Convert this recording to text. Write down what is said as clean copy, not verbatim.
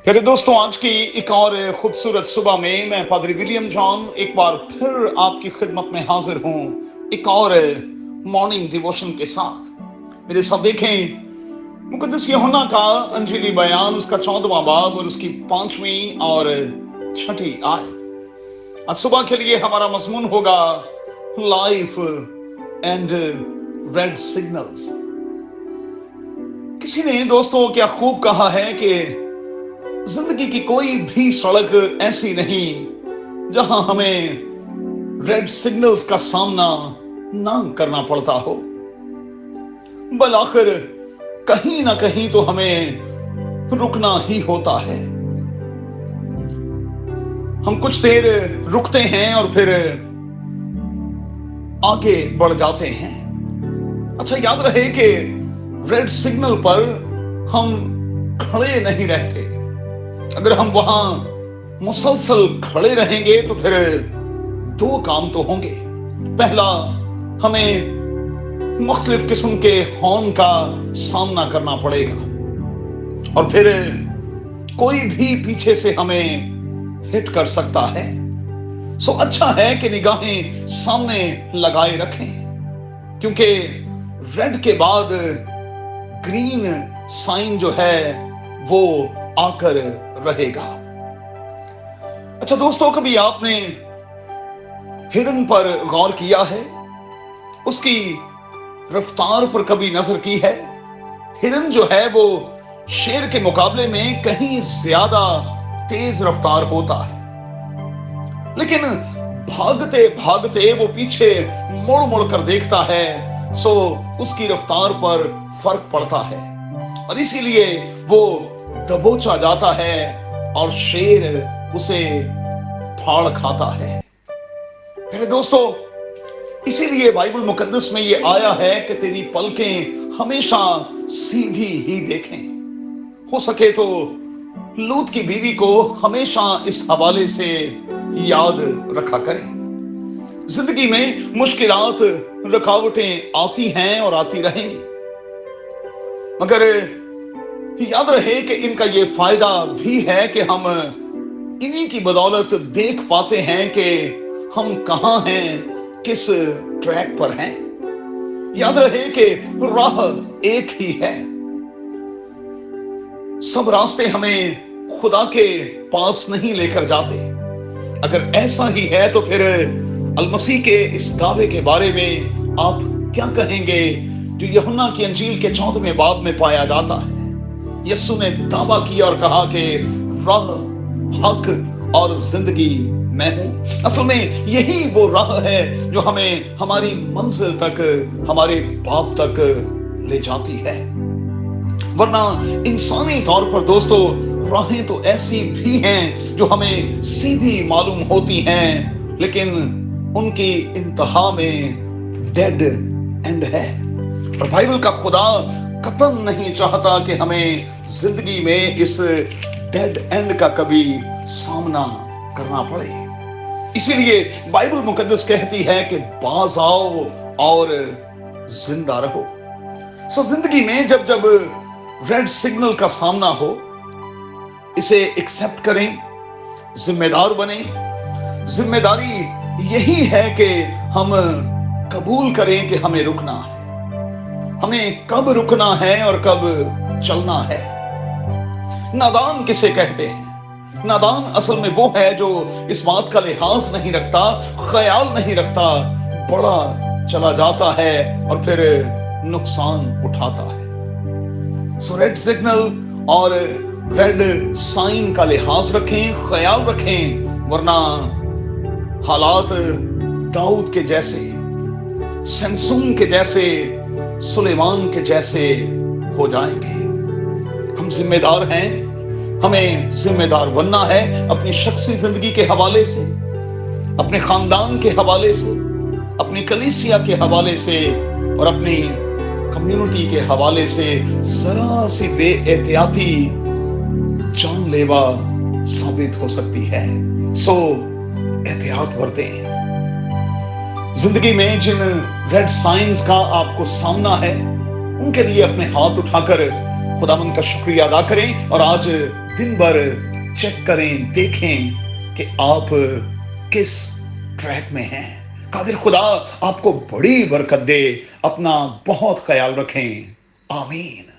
मेरे दोस्तों, आज की एक और खूबसूरत सुबह में मैं पादरी विलियम जॉन एक बार फिर आपकी खिदमत में हाजिर हूं, एक और मॉर्निंग डिवोशन के साथ। मेरे साथ देखें मुकद्दस यूहन्ना का अंजीली बयान, उसका 14वां बाब और उसकी 5वीं और 6ठी आयत। आज सुबह के लिए हमारा मजमून होगा लाइफ एंड रेड सिग्नल्स। किसी ने दोस्तों क्या खूब कहा है कि जिंदगी की कोई भी सड़क ऐसी नहीं जहां हमें रेड सिग्नल्स का सामना ना करना पड़ता हो। बल आखिर कहीं ना कहीं तो हमें रुकना ही होता है। हम कुछ देर रुकते हैं और फिर आगे बढ़ जाते हैं। अच्छा, याद रहे कि रेड सिग्नल पर हम खड़े नहीं रहते। अगर हम वहां मुसलसल खड़े रहेंगे तो फिर दो काम तो होंगे। पहला, हमें मुख्तलिफ किस्म के हॉर्न का सामना करना पड़ेगा और फिर कोई भी पीछे से हमें हिट कर सकता है। सो अच्छा है कि निगाहें सामने लगाए रखें, क्योंकि रेड के बाद ग्रीन साइन जो है वो आकर रहेगा। अच्छा दोस्तों, कभी आपने हिरन पर गौर किया है? उसकी रफ्तार पर कभी नजर की है? हिरन जो है वो शेर के मुकाबले में कहीं ज्यादा तेज रफ्तार होता है, लेकिन भागते भागते वो पीछे मुड़ मुड़ कर देखता है, सो उसकी रफ्तार पर फर्क पड़ता है और इसीलिए वो दबोचा जाता है और शेर उसे फाड़ खाता है। मेरे दोस्तों, इसीलिए बाइबल मुकद्दस में ये आया है कि तेरी पलकें हमेशा सीधी ही देखें। हो सके तो लूत की बीवी को हमेशा इस हवाले से याद रखा करें। जिंदगी में मुश्किलात, रुकावटें आती हैं और आती रहेंगी, मगर याद रहे कि इनका ये फायदा भी है कि हम इन्हीं की बदौलत देख पाते हैं कि हम कहां हैं, किस ट्रैक पर हैं। याद रहे कि राह एक ही है। सब रास्ते हमें खुदा के पास नहीं लेकर जाते। अगर ऐसा ही है तो फिर अलमसीह के इस दावे के बारे में आप क्या कहेंगे जो यूहन्ना की अंजील के 14वें बाब में पाया जाता है? यीशु ने दावा किया और कहा कि राह, हक और जिंदगी मैं हूं। असल में यही वो राह है जो हमें हमारी मंजिल तक, हमारे बाप तक ले जाती है। वरना इंसानी तौर पर दोस्तों, राहें तो ऐसी भी हैं जो हमें सीधी मालूम होती हैं, लेकिन उनकी इंतहा में डेड एंड है। और बाइबल का खुदा कतन नहीं चाहता कि हमें जिंदगी में इस डेड एंड का कभी सामना करना पड़े। इसीलिए बाइबल मुकद्दस कहती है कि बाज आओ और जिंदा रहो। सो जिंदगी में जब जब रेड सिग्नल का सामना हो, इसे एक्सेप्ट करें, जिम्मेदार बने। जिम्मेदारी यही है कि हम कबूल करें कि हमें रुकना है। हमें कब रुकना है और कब चलना है। नादान किसे कहते हैं? नादान असल में वो है जो इस बात का लिहाज नहीं रखता, ख्याल नहीं रखता, बड़ा चला जाता है और फिर नुकसान उठाता है। सो रेड सिग्नल और रेड साइन का लिहाज रखें, ख्याल रखें, वरना हालात दाऊद के जैसे, सैमसून के जैसे, सुलेमान के जैसे हो जाएंगे। हम जिम्मेदार हैं, हमें जिम्मेदार बनना है अपनी शख्सी जिंदगी के हवाले से, अपने खानदान के हवाले से, अपनी कलीसिया के हवाले से और अपनी कम्युनिटी के हवाले से। जरा सी बेएहतियाती जानलेवा साबित हो सकती है। सो एहतियात बरतें। जिंदगी में जिन रेड साइंस का आपको सामना है, उनके लिए अपने हाथ उठाकर खुदावंद का शुक्रिया अदा करें और आज दिन भर चेक करें, देखें कि आप किस ट्रैक में हैं। कादिर खुदा आपको बड़ी बरकत दे। अपना बहुत ख्याल रखें। आमीन।